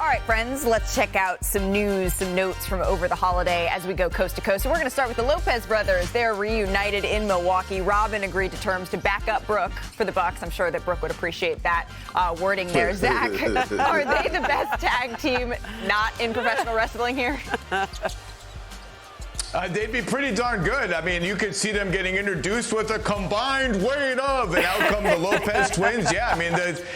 All right, friends, let's check out some news, some notes from over the holiday as we go coast to coast. So we're going to start with the Lopez brothers. They're reunited in Milwaukee. Robin agreed to terms to back up Brooke for the Bucks. I'm sure that Brooke would appreciate that wording there. Zach, are they the best tag team not in professional wrestling here? They'd be pretty darn good. I mean, you could see them getting introduced with a combined weight of, and out come the Lopez twins. Yeah, I mean,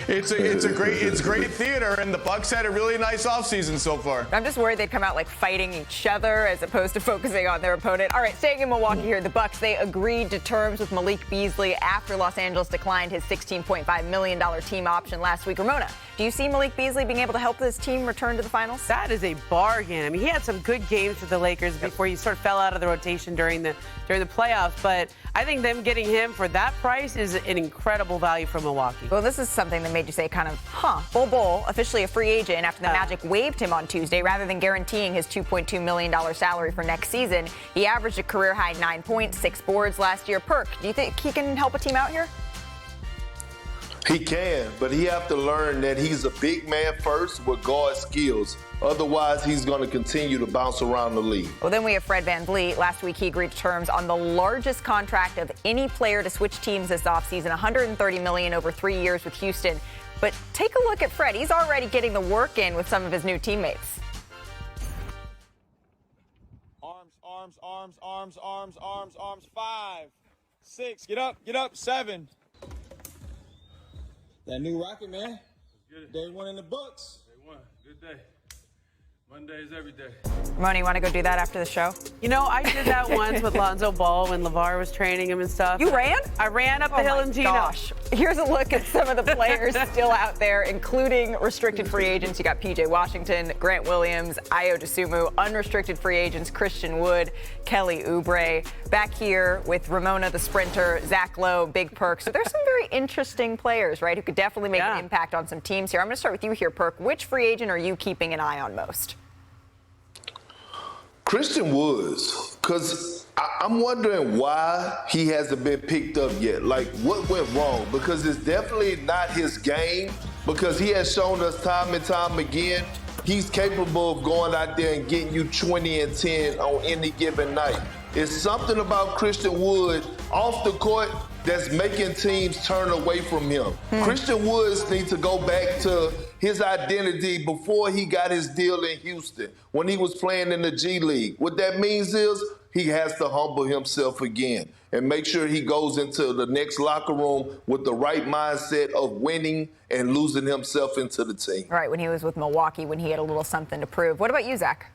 it's great theater, and the Bucks had a really nice offseason so far. I'm just worried they'd come out like fighting each other as opposed to focusing on their opponent. All right, staying in Milwaukee here, the Bucks, they agreed to terms with Malik Beasley after Los Angeles declined his $16.5 million team option last week. Ramona, do you see Malik Beasley being able to help this team return to the finals? That is a bargain. I mean, he had some good games with the Lakers before he sort of fell out of the rotation during the playoffs, but I think them getting him for that price is an incredible value for Milwaukee. Well, this is something that made you say kind of, Bol officially a free agent after the Magic waived him on Tuesday rather than guaranteeing his $2.2 million salary for next season. He averaged a career-high 9 points, 6 boards last year. Perk, do you think he can help a team out here? He can, but he have to learn that he's a big man first with guard skills. Otherwise, he's going to continue to bounce around the league. Well, then we have Fred VanVleet. Last week, he agreed to terms on the largest contract of any player to switch teams this offseason, $130 million over 3 years with Houston. But take a look at Fred. He's already getting the work in with some of his new teammates. Arms. 5, 6. Get up. 7. That new rocket, man. Day 1 in the books. Day 1. Good day. Monday is every day. Ramona, you want to go do that after the show? You know, I did that once with Lonzo Ball when LeVar was training him and stuff. You ran? I ran up the hill in Gino. Gosh. Here's a look at some of the players still out there, including restricted free agents. You got P.J. Washington, Grant Williams, Ayo Dosunmu, unrestricted free agents, Christian Wood, Kelly Oubre. Back here with Ramona, the sprinter, Zach Lowe, Big Perk. So there's some very interesting players, right, who could definitely make an impact on some teams here. I'm going to start with you here, Perk. Which free agent are you keeping an eye on most? Christian Woods, because I'm wondering why he hasn't been picked up yet. Like, what went wrong? Because it's definitely not his game, because he has shown us time and time again he's capable of going out there and getting you 20 and 10 on any given night. It's something about Christian Wood off the court that's making teams turn away from him. Christian Woods needs to go back to his identity before he got his deal in Houston, when he was playing in the G League. What that means is he has to humble himself again and make sure he goes into the next locker room with the right mindset of winning and losing himself into the team. Right, when he was with Milwaukee, when he had a little something to prove. What about you, Zach?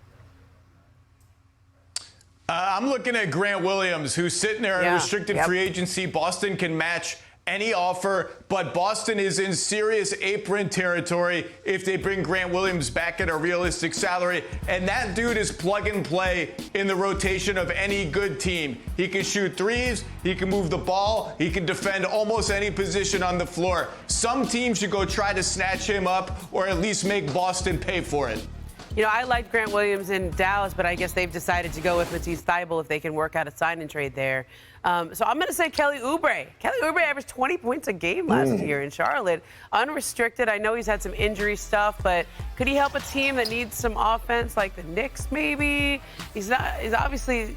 I'm looking at Grant Williams, who's sitting there in restricted free agency. Boston can match any offer, but Boston is in serious apron territory if they bring Grant Williams back at a realistic salary. And that dude is plug and play in the rotation of any good team. He can shoot threes, he can move the ball, he can defend almost any position on the floor. Some teams should go try to snatch him up or at least make Boston pay for it. You know, I liked Grant Williams in Dallas, but I guess they've decided to go with Matisse Thybulle if they can work out a sign and trade there. So I'm going to say Kelly Oubre. Kelly Oubre averaged 20 points a game last year in Charlotte. Unrestricted. I know he's had some injury stuff, but could he help a team that needs some offense like the Knicks maybe? He's obviously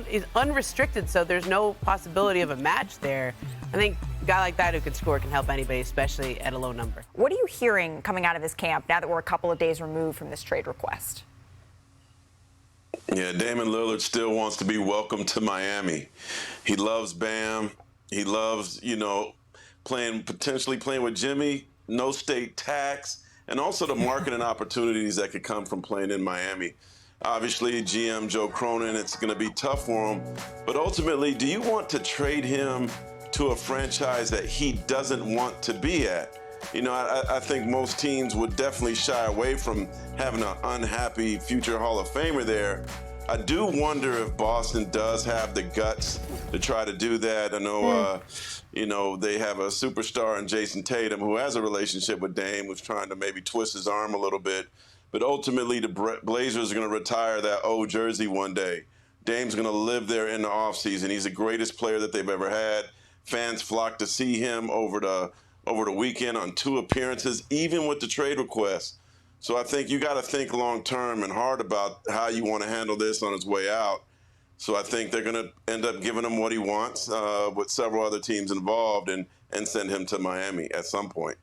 he's unrestricted, so there's no possibility of a match there. I think a guy like that who can score can help anybody, especially at a low number. What are you hearing coming out of his camp now that we're a couple of days removed from this trade request? Yeah, Damian Lillard still wants to be welcome to Miami. He loves Bam. He loves, potentially playing with Jimmy, no state tax, and also the marketing opportunities that could come from playing in Miami. Obviously, GM Joe Cronin, it's going to be tough for him. But ultimately, do you want to trade him to a franchise that he doesn't want to be at? I think most teams would definitely shy away from having an unhappy future Hall of Famer there. I do wonder if Boston does have the guts to try to do that. I know, they have a superstar in Jason Tatum who has a relationship with Dame, who's trying to maybe twist his arm a little bit. But ultimately, the Blazers are going to retire that old jersey one day. Dame's going to live there in the offseason. He's the greatest player that they've ever had. Fans flock to see him over the weekend on 2 appearances, even with the trade request. So I think you got to think long term and hard about how you want to handle this on his way out. So I think they're going to end up giving him what he wants with several other teams involved and send him to Miami at some point.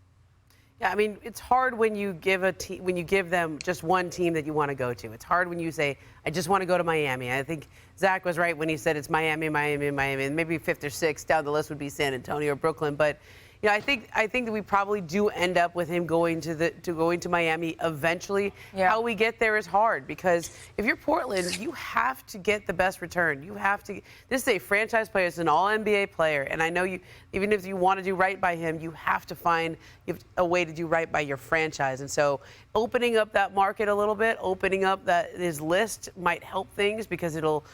Yeah, I mean, it's hard when you give them just one team that you want to go to. It's hard when you say, I just want to go to Miami. I think Zach was right when he said it's Miami, Miami, Miami, and maybe fifth or sixth down the list would be San Antonio or Brooklyn. But you know, I think that we probably do end up with him going to Miami eventually. Yeah. How we get there is hard because if you're Portland, you have to get the best return. You have to. This is a franchise player. It's an All-NBA player, and I know you. Even if you want to do right by him, you have to find a way to do right by your franchise. And so, opening up that market a little bit, opening up his list might help things because it'll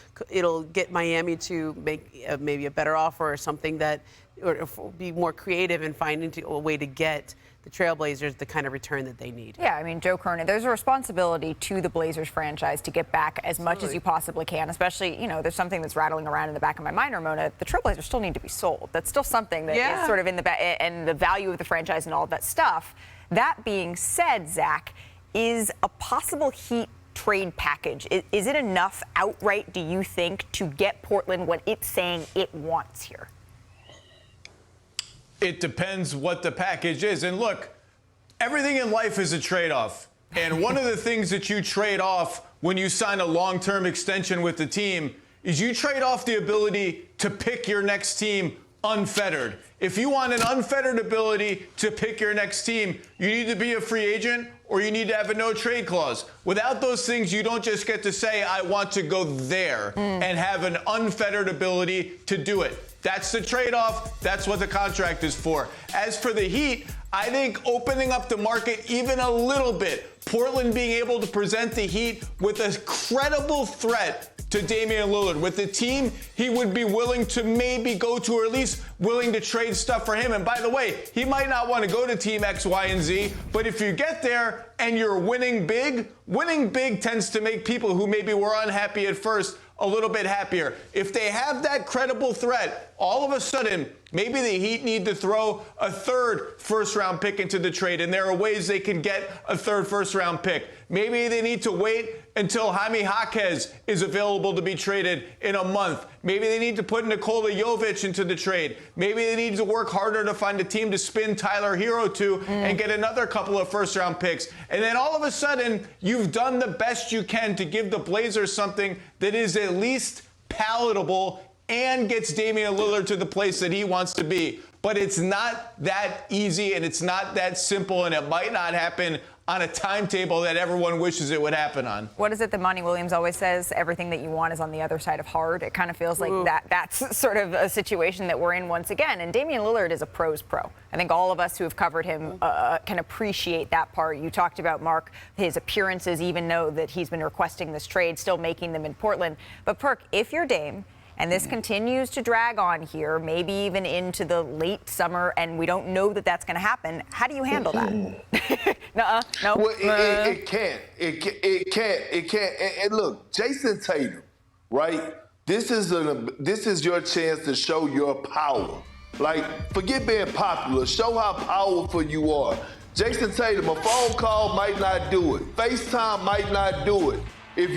get Miami to make maybe a better offer or something that. Or be more creative in finding a way to get the Trailblazers the kind of return that they need. Yeah, I mean, Joe Kernan, there's a responsibility to the Blazers franchise to get back as much as you possibly can, especially, you know, there's something that's rattling around in the back of my mind, Ramona. The Trailblazers still need to be sold. That's still something that is sort of in the and the value of the franchise and all of that stuff. That being said, Zach, is a possible Heat trade package, is it enough outright, do you think, to get Portland what it's saying it wants here? It depends what the package is. And look, everything in life is a trade-off. And one of the things that you trade off when you sign a long-term extension with the team is you trade off the ability to pick your next team unfettered. If you want an unfettered ability to pick your next team, you need to be a free agent or you need to have a no-trade clause. Without those things, you don't just get to say, I want to go there and have an unfettered ability to do it. That's the trade-off. That's what the contract is for. As for the Heat, I think opening up the market even a little bit, Portland being able to present the Heat with a credible threat to Damian Lillard. With the team, he would be willing to maybe go to, or at least willing to trade stuff for him. And by the way, he might not want to go to Team X, Y, and Z, but if you get there and you're winning big tends to make people who maybe were unhappy at first a little bit happier. If they have that credible threat, all of a sudden, maybe the Heat need to throw a third first-round pick into the trade, and there are ways they can get a third first-round pick. Maybe they need to wait until Jaime Jaquez is available to be traded in a month. Maybe they need to put Nikola Jovic into the trade. Maybe they need to work harder to find a team to spin Tyler Hero to and get another couple of first-round picks. And then all of a sudden, you've done the best you can to give the Blazers something that is at least palatable and gets Damian Lillard to the place that he wants to be. But it's not that easy and it's not that simple, and it might not happen on a timetable that everyone wishes it would happen on. What is it that Monty Williams always says? Everything that you want is on the other side of hard. It kind of feels like that's sort of a situation that we're in once again. And Damian Lillard is a pro's pro. I think all of us who have covered him can appreciate that part. You talked about, Mark, his appearances, even though that he's been requesting this trade, still making them in Portland. But Perk, if you're Dame, and this continues to drag on here, maybe even into the late summer, and we don't know that that's going to happen, how do you handle that? No. Well, it can't. It can't. And look, Jason Tatum, right? This is your chance to show your power. Like, forget being popular. Show how powerful you are. Jason Tatum, a phone call might not do it. FaceTime might not do it. If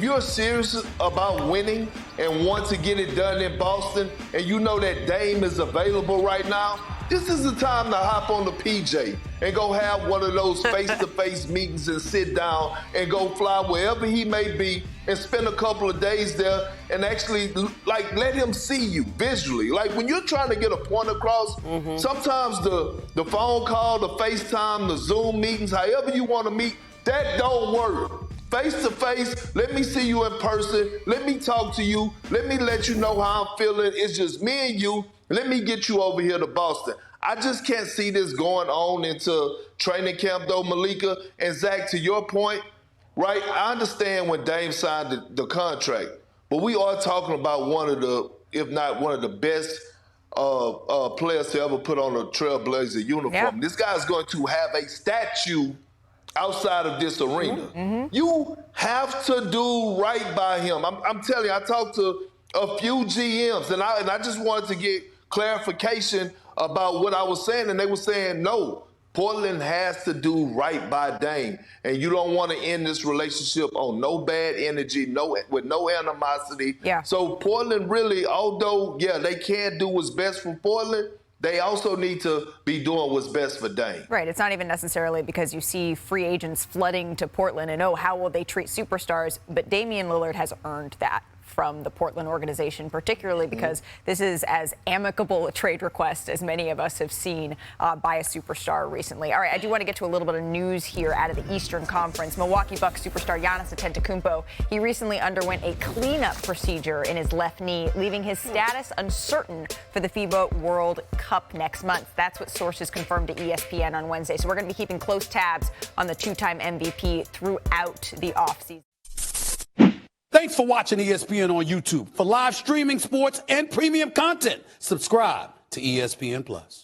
you're serious about winning and want to get it done in Boston, and you know that Dame is available right now, this is the time to hop on the PJ and go have one of those face-to-face meetings and sit down and go fly wherever he may be and spend a couple of days there and actually, like, let him see you visually. Like, when you're trying to get a point across, sometimes the phone call, the FaceTime, the Zoom meetings, however you want to meet, that don't work. Face-to-face, let me see you in person. Let me talk to you. Let me let you know how I'm feeling. It's just me and you. Let me get you over here to Boston. I just can't see this going on into training camp, though, Malika. And Zach, to your point, right, I understand when Dame signed the contract, but we are talking about one of the, if not one of the best players to ever put on a Trailblazer uniform. Yeah. This guy's going to have a statue outside of this arena. You have to do right by him. I'm telling you, I talked to a few GMs, and I just wanted to get clarification about what I was saying, and they were saying, no, Portland has to do right by Dame, and you don't want to end this relationship on no bad energy, with no animosity. Yeah. So Portland really, although, they can do what's best for Portland, they also need to be doing what's best for Dame. Right. It's not even necessarily because you see free agents flooding to Portland and, how will they treat superstars? But Damian Lillard has earned that from the Portland organization, particularly because this is as amicable a trade request as many of us have seen by a superstar recently. All right, I do want to get to a little bit of news here out of the Eastern Conference. Milwaukee Bucks superstar Giannis Antetokounmpo, he recently underwent a cleanup procedure in his left knee, leaving his status uncertain for the FIBA World Cup next month. That's what sources confirmed to ESPN on Wednesday. So we're going to be keeping close tabs on the two-time MVP throughout the offseason. Thanks for watching ESPN on YouTube. For live streaming, sports, and premium content, subscribe to ESPN+.